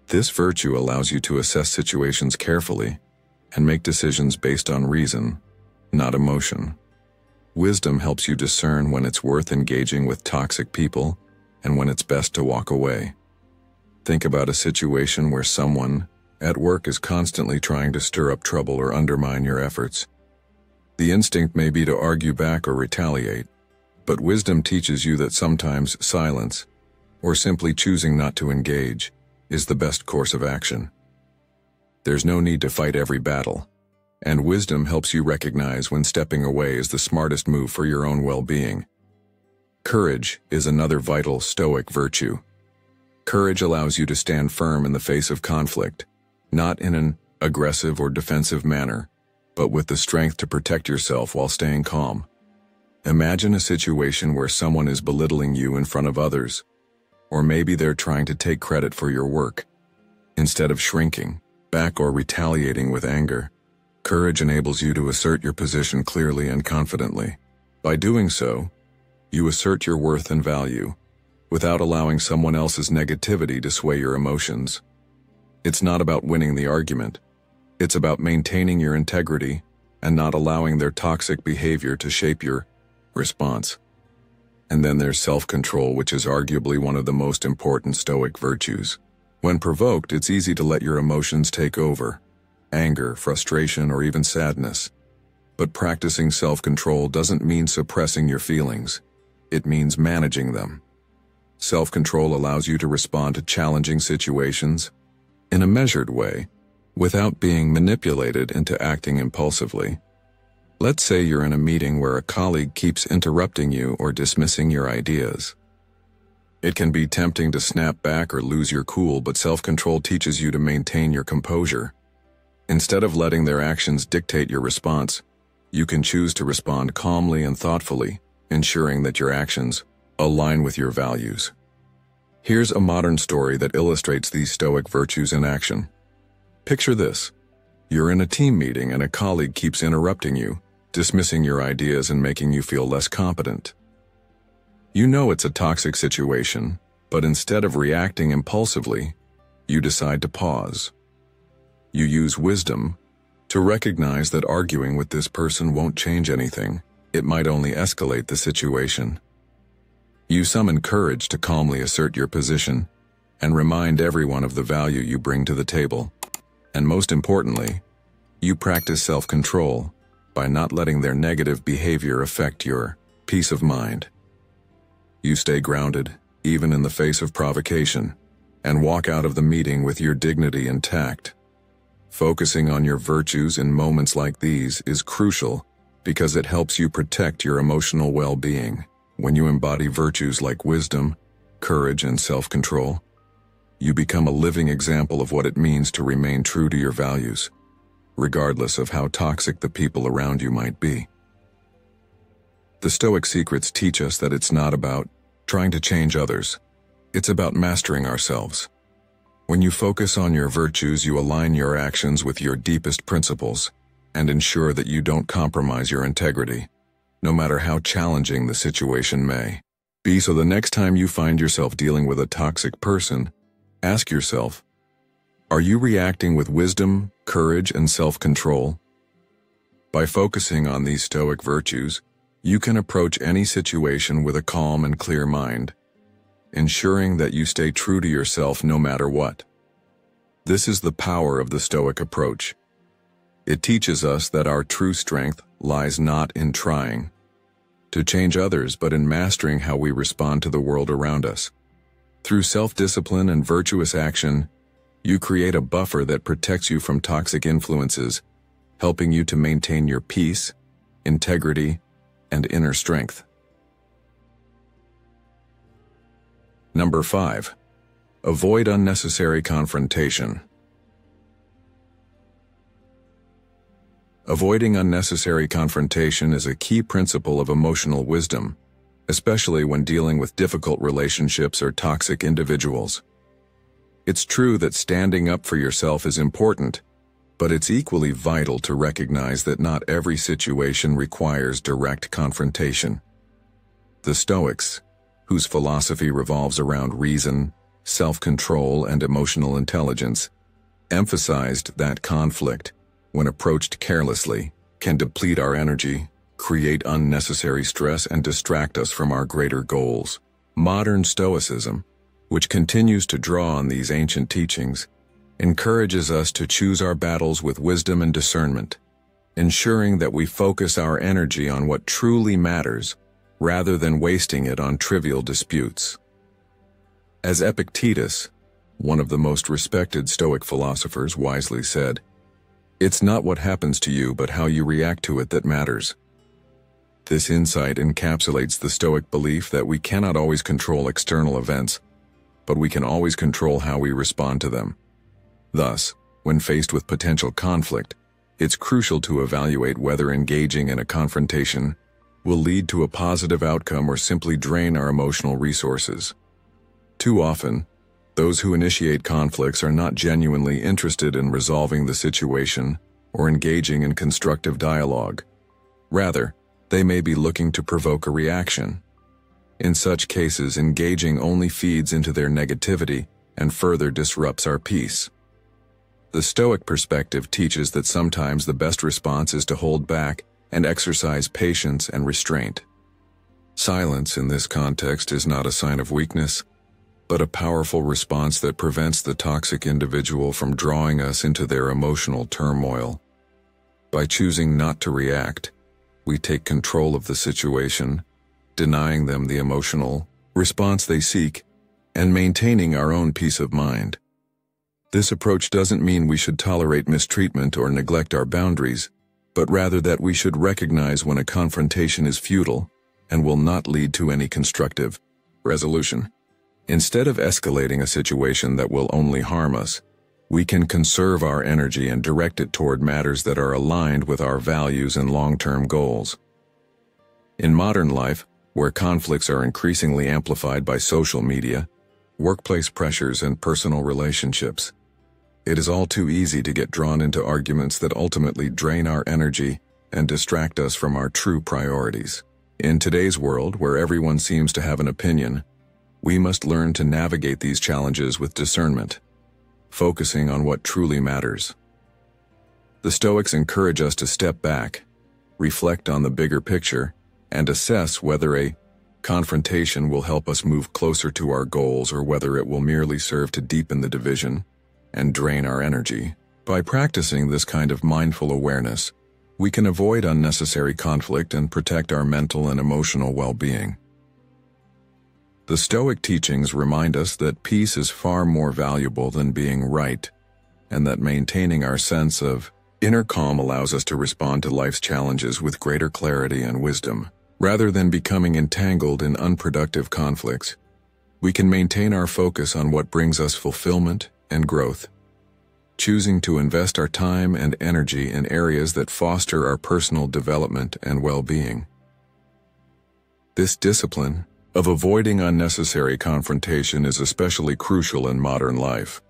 This virtue allows you to assess situations carefully and make decisions based on reason, not emotion. Wisdom helps you discern when it's worth engaging with toxic people and when it's best to walk away. Think about a situation where someone at work is constantly trying to stir up trouble or undermine your efforts. The instinct may be to argue back or retaliate, but wisdom teaches you that sometimes silence, or simply choosing not to engage, is the best course of action. There's no need to fight every battle, and wisdom helps you recognize when stepping away is the smartest move for your own well-being. Courage is another vital Stoic virtue. Courage allows you to stand firm in the face of conflict, not in an aggressive or defensive manner, but with the strength to protect yourself while staying calm. Imagine a situation where someone is belittling you in front of others, or maybe they're trying to take credit for your work. Instead of shrinking back or retaliating with anger, courage enables you to assert your position clearly and confidently. By doing so, you assert your worth and value, without allowing someone else's negativity to sway your emotions. It's not about winning the argument. It's about maintaining your integrity and not allowing their toxic behavior to shape your response. And then there's self-control, which is arguably one of the most important Stoic virtues. When provoked, it's easy to let your emotions take over: anger, frustration, or even sadness. But practicing self-control doesn't mean suppressing your feelings. It means managing them. Self-control allows you to respond to challenging situations in a measured way, without being manipulated into acting impulsively. Let's say you're in a meeting where a colleague keeps interrupting you or dismissing your ideas. It can be tempting to snap back or lose your cool, but self-control teaches you to maintain your composure. Instead of letting their actions dictate your response, you can choose to respond calmly and thoughtfully, ensuring that your actions align with your values. Here's a modern story that illustrates these Stoic virtues in action. Picture this. You're in a team meeting and a colleague keeps interrupting you, dismissing your ideas and making you feel less competent. You know it's a toxic situation, but instead of reacting impulsively, you decide to pause. You use wisdom to recognize that arguing with this person won't change anything. It might only escalate the situation. You summon courage to calmly assert your position and remind everyone of the value you bring to the table. And most importantly, you practice self-control by not letting their negative behavior affect your peace of mind. You stay grounded, even in the face of provocation, and walk out of the meeting with your dignity intact. Focusing on your virtues in moments like these is crucial because it helps you protect your emotional well-being. When you embody virtues like wisdom, courage, and self-control, you become a living example of what it means to remain true to your values, regardless of how toxic the people around you might be. The Stoic secrets teach us that it's not about trying to change others. It's about mastering ourselves. When you focus on your virtues, you align your actions with your deepest principles and ensure that you don't compromise your integrity, no matter how challenging the situation may be. So the next time you find yourself dealing with a toxic person, ask yourself, are you reacting with wisdom, courage, and self-control? By focusing on these Stoic virtues, you can approach any situation with a calm and clear mind, ensuring that you stay true to yourself no matter what. This is the power of the Stoic approach. It teaches us that our true strength lies not in trying to change others, but in mastering how we respond to the world around us. Through self-discipline and virtuous action, you create a buffer that protects you from toxic influences, helping you to maintain your peace, integrity, and inner strength. Number 5. Avoid unnecessary confrontation. Avoiding unnecessary confrontation is a key principle of emotional wisdom, especially when dealing with difficult relationships or toxic individuals. It's true that standing up for yourself is important, but it's equally vital to recognize that not every situation requires direct confrontation. The Stoics, whose philosophy revolves around reason, self-control, and emotional intelligence, emphasized that conflict, when approached carelessly, can deplete our energy, create unnecessary stress, and distract us from our greater goals. Modern Stoicism, which continues to draw on these ancient teachings, encourages us to choose our battles with wisdom and discernment, ensuring that we focus our energy on what truly matters rather than wasting it on trivial disputes. As Epictetus, one of the most respected Stoic philosophers, wisely said, "It's not what happens to you but how you react to it that matters." This insight encapsulates the Stoic belief that we cannot always control external events, but we can always control how we respond to them. Thus, when faced with potential conflict, it's crucial to evaluate whether engaging in a confrontation will lead to a positive outcome or simply drain our emotional resources. Too often, those who initiate conflicts are not genuinely interested in resolving the situation or engaging in constructive dialogue. Rather, they may be looking to provoke a reaction. In such cases, engaging only feeds into their negativity and further disrupts our peace. The Stoic perspective teaches that sometimes the best response is to hold back and exercise patience and restraint. Silence in this context is not a sign of weakness, but a powerful response that prevents the toxic individual from drawing us into their emotional turmoil. By choosing not to react, we take control of the situation, denying them the emotional response they seek, and maintaining our own peace of mind. This approach doesn't mean we should tolerate mistreatment or neglect our boundaries, but rather that we should recognize when a confrontation is futile and will not lead to any constructive resolution. Instead of escalating a situation that will only harm us, we can conserve our energy and direct it toward matters that are aligned with our values and long-term goals. In modern life, where conflicts are increasingly amplified by social media, workplace pressures, and personal relationships. It is all too easy to get drawn into arguments that ultimately drain our energy and distract us from our true priorities. In today's world, where everyone seems to have an opinion, we must learn to navigate these challenges with discernment, focusing on what truly matters. The Stoics encourage us to step back, reflect on the bigger picture, and assess whether a confrontation will help us move closer to our goals or whether it will merely serve to deepen the division and drain our energy. By practicing this kind of mindful awareness, we can avoid unnecessary conflict and protect our mental and emotional well-being. The Stoic teachings remind us that peace is far more valuable than being right, and that maintaining our sense of inner calm allows us to respond to life's challenges with greater clarity and wisdom. Rather than becoming entangled in unproductive conflicts, we can maintain our focus on what brings us fulfillment and growth, choosing to invest our time and energy in areas that foster our personal development and well-being. This discipline of avoiding unnecessary confrontation is especially crucial in modern life,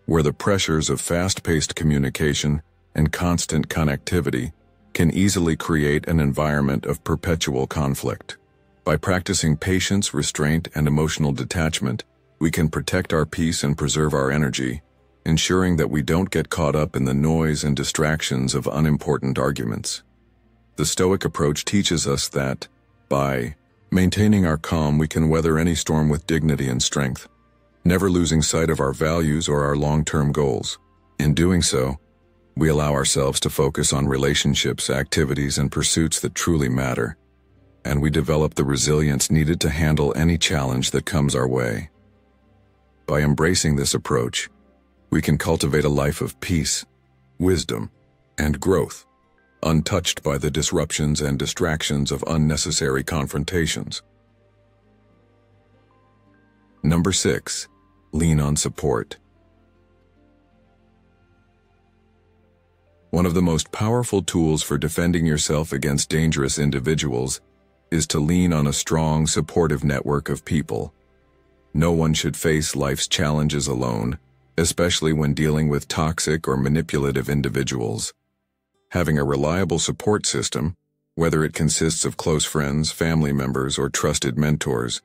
where the pressures of fast-paced communication and constant connectivity can easily create an environment of perpetual conflict. By practicing patience, restraint, and emotional detachment, we can protect our peace and preserve our energy, ensuring that we don't get caught up in the noise and distractions of unimportant arguments. The Stoic approach teaches us that, by maintaining our calm, we can weather any storm with dignity and strength, never losing sight of our values or our long-term goals. In doing so, we allow ourselves to focus on relationships, activities, and pursuits that truly matter, and we develop the resilience needed to handle any challenge that comes our way. By embracing this approach, we can cultivate a life of peace, wisdom, and growth, untouched by the disruptions and distractions of unnecessary confrontations. Number 6. Lean on support. One of the most powerful tools for defending yourself against dangerous individuals is to lean on a strong, supportive network of people. No one should face life's challenges alone, especially when dealing with toxic or manipulative individuals. Having a reliable support system, whether it consists of close friends, family members, or trusted mentors,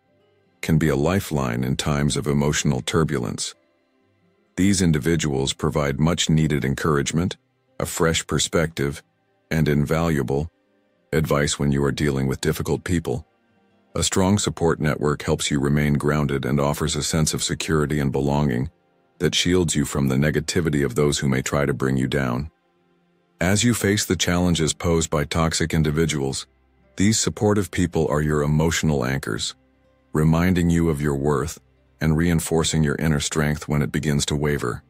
can be a lifeline in times of emotional turbulence. These individuals provide much-needed encouragement, a fresh perspective, and invaluable advice when you are dealing with difficult people. A strong support network helps you remain grounded and offers a sense of security and belonging that shields you from the negativity of those who may try to bring you down. As you face the challenges posed by toxic individuals, these supportive people are your emotional anchors, reminding you of your worth and reinforcing your inner strength when it begins to waver.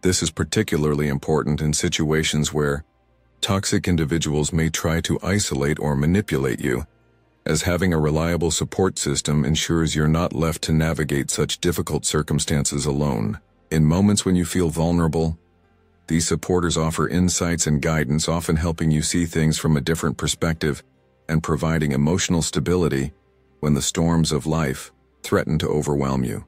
This is particularly important in situations where toxic individuals may try to isolate or manipulate you, as having a reliable support system ensures you're not left to navigate such difficult circumstances alone. In moments when you feel vulnerable, these supporters offer insights and guidance, often helping you see things from a different perspective and providing emotional stability when the storms of life threaten to overwhelm you.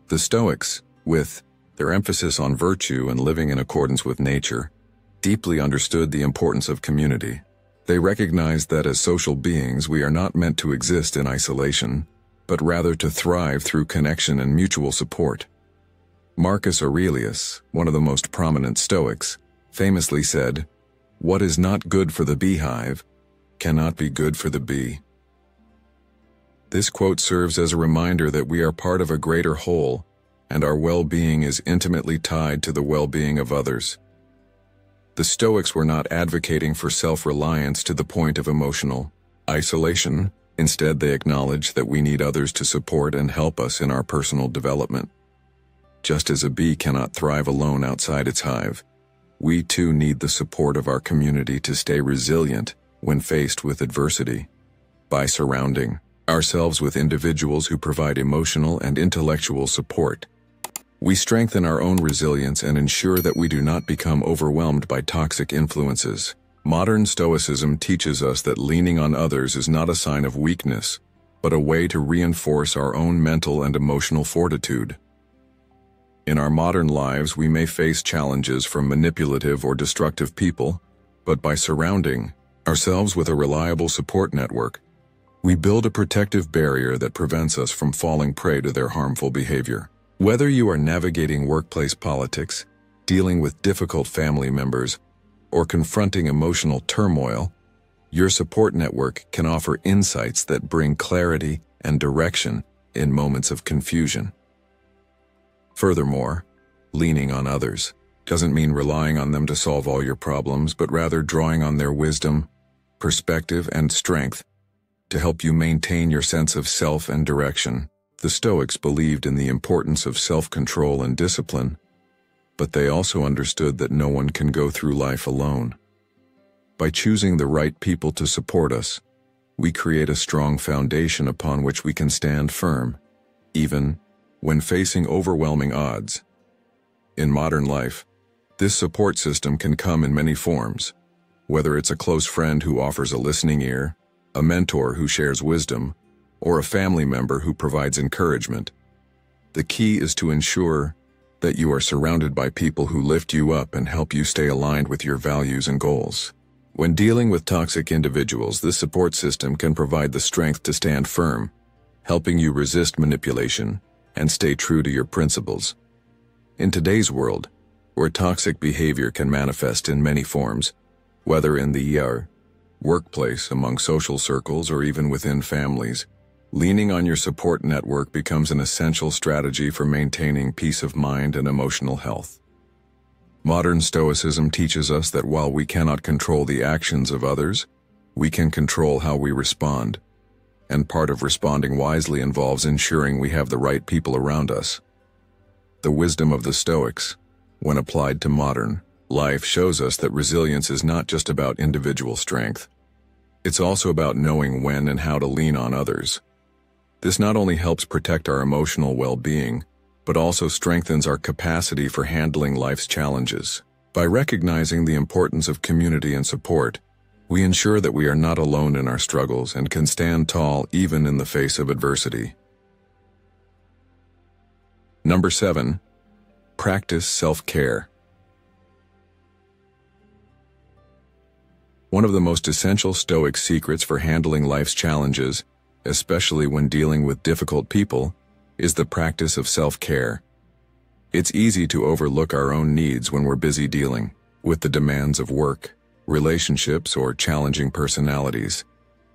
The Stoics, with their emphasis on virtue and living in accordance with nature, deeply understood the importance of community. They recognized that as social beings we are not meant to exist in isolation, but rather to thrive through connection and mutual support. Marcus Aurelius, one of the most prominent Stoics, famously said, "What is not good for the beehive cannot be good for the bee." This quote serves as a reminder that we are part of a greater whole, and our well-being is intimately tied to the well-being of others. The Stoics were not advocating for self-reliance to the point of emotional isolation. Instead, they acknowledged that we need others to support and help us in our personal development. Just as a bee cannot thrive alone outside its hive, we too need the support of our community to stay resilient when faced with adversity. By surrounding ourselves with individuals who provide emotional and intellectual support, we strengthen our own resilience and ensure that we do not become overwhelmed by toxic influences. Modern Stoicism teaches us that leaning on others is not a sign of weakness, but a way to reinforce our own mental and emotional fortitude. In our modern lives, we may face challenges from manipulative or destructive people, but by surrounding ourselves with a reliable support network, we build a protective barrier that prevents us from falling prey to their harmful behavior. Whether you are navigating workplace politics, dealing with difficult family members, or confronting emotional turmoil, your support network can offer insights that bring clarity and direction in moments of confusion. Furthermore, leaning on others doesn't mean relying on them to solve all your problems, but rather drawing on their wisdom, perspective, and strength to help you maintain your sense of self and direction. The Stoics believed in the importance of self-control and discipline, but they also understood that no one can go through life alone. By choosing the right people to support us, we create a strong foundation upon which we can stand firm, even when facing overwhelming odds. In modern life, this support system can come in many forms, whether it's a close friend who offers a listening ear, a mentor who shares wisdom, or a family member who provides encouragement. The key is to ensure that you are surrounded by people who lift you up and help you stay aligned with your values and goals. When dealing with toxic individuals, this support system can provide the strength to stand firm, helping you resist manipulation and stay true to your principles. In today's world, where toxic behavior can manifest in many forms, whether in the workplace, among social circles, or even within families, leaning on your support network becomes an essential strategy for maintaining peace of mind and emotional health. Modern Stoicism teaches us that while we cannot control the actions of others, we can control how we respond, and part of responding wisely involves ensuring we have the right people around us. The wisdom of the Stoics, when applied to modern life, shows us that resilience is not just about individual strength. It's also about knowing when and how to lean on others. This not only helps protect our emotional well-being, but also strengthens our capacity for handling life's challenges. By recognizing the importance of community and support, we ensure that we are not alone in our struggles and can stand tall even in the face of adversity. Number 7. Practice self-care. One of the most essential Stoic secrets for handling life's challenges, especially when dealing with difficult people, is the practice of self-care. It's easy to overlook our own needs when we're busy dealing with the demands of work, relationships, or challenging personalities.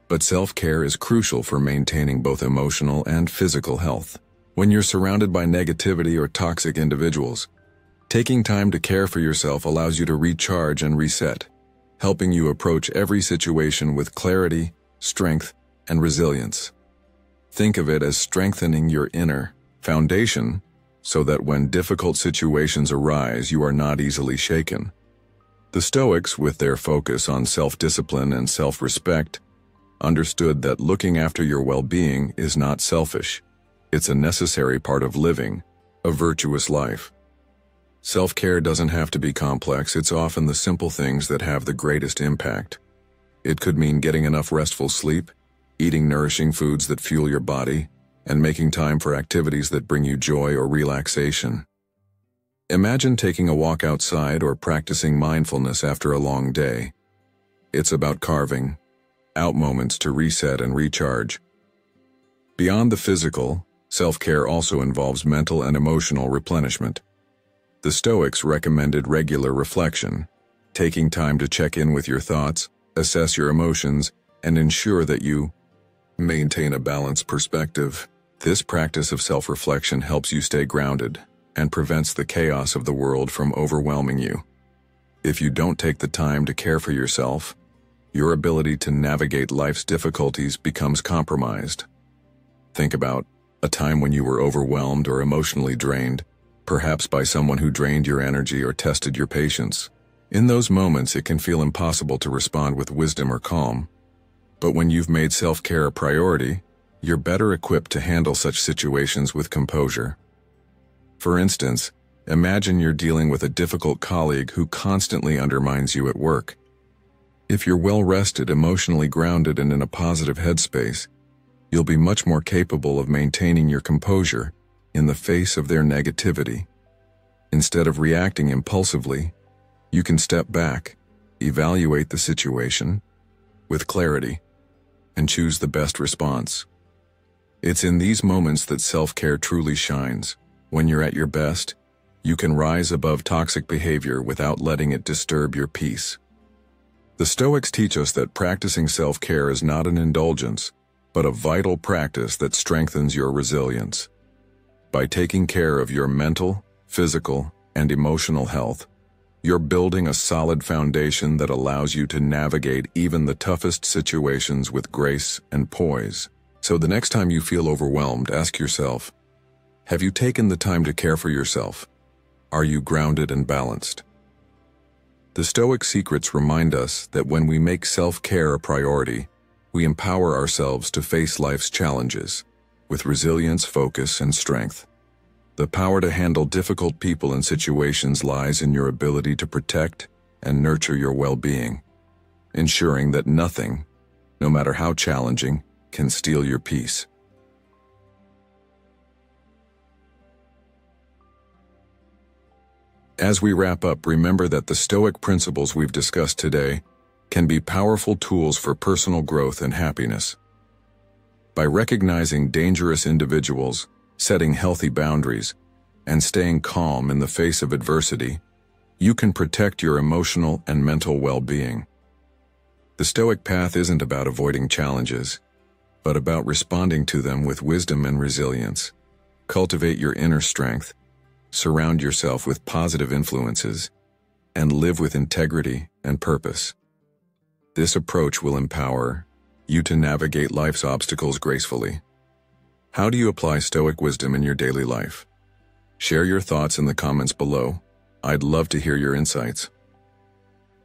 But self-care is crucial for maintaining both emotional and physical health. When you're surrounded by negativity or toxic individuals, taking time to care for yourself allows you to recharge and reset, helping you approach every situation with clarity, strength, and resilience. Think of it as strengthening your inner foundation so that when difficult situations arise, you are not easily shaken. The Stoics, with their focus on self-discipline and self-respect, understood that looking after your well-being is not selfish. It's a necessary part of living a virtuous life. Self-care doesn't have to be complex. It's often the simple things that have the greatest impact. It could mean getting enough restful sleep, eating nourishing foods that fuel your body, and making time for activities that bring you joy or relaxation. Imagine taking a walk outside or practicing mindfulness after a long day. It's about carving out moments to reset and recharge. Beyond the physical, self-care also involves mental and emotional replenishment. The Stoics recommended regular reflection, taking time to check in with your thoughts, assess your emotions, and ensure that you maintain a balanced perspective. This practice of self-reflection helps you stay grounded and prevents the chaos of the world from overwhelming you. If you don't take the time to care for yourself, your ability to navigate life's difficulties becomes compromised. Think about a time when you were overwhelmed or emotionally drained, perhaps by someone who drained your energy or tested your patience. In those moments, it can feel impossible to respond with wisdom or calm. But when you've made self-care a priority, you're better equipped to handle such situations with composure. For instance, imagine you're dealing with a difficult colleague who constantly undermines you at work. If you're well-rested, emotionally grounded, and in a positive headspace, You'll be much more capable of maintaining your composure in the face of their negativity. Instead of reacting impulsively, you can step back, evaluate the situation with clarity, and choose the best response. It's in these moments that self-care truly shines. When you're at your best, you can rise above toxic behavior without letting it disturb your peace. The Stoics teach us that practicing self-care is not an indulgence, but a vital practice that strengthens your resilience. By taking care of your mental, physical, and emotional health, you're building a solid foundation that allows you to navigate even the toughest situations with grace and poise. So the next time you feel overwhelmed, ask yourself, have you taken the time to care for yourself? Are you grounded and balanced? The Stoic secrets remind us that when we make self-care a priority, we empower ourselves to face life's challenges with resilience, focus, and strength. The power to handle difficult people and situations lies in your ability to protect and nurture your well-being, ensuring that nothing, no matter how challenging, can steal your peace. As we wrap up, remember that the Stoic principles we've discussed today can be powerful tools for personal growth and happiness. By recognizing dangerous individuals, setting healthy boundaries, and staying calm in the face of adversity, you can protect your emotional and mental well-being. The Stoic path isn't about avoiding challenges, but about responding to them with wisdom and resilience. Cultivate your inner strength, surround yourself with positive influences, and live with integrity and purpose. This approach will empower you to navigate life's obstacles gracefully. How do you apply Stoic wisdom in your daily life? Share your thoughts in the comments below. I'd love to hear your insights.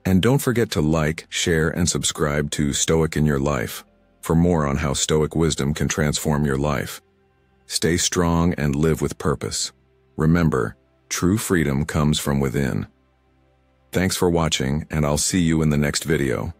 And don't forget to like, share, and subscribe to Stoic in Your Life for more on how Stoic wisdom can transform your life. Stay strong and live with purpose. Remember, true freedom comes from within. Thanks for watching, and I'll see you in the next video.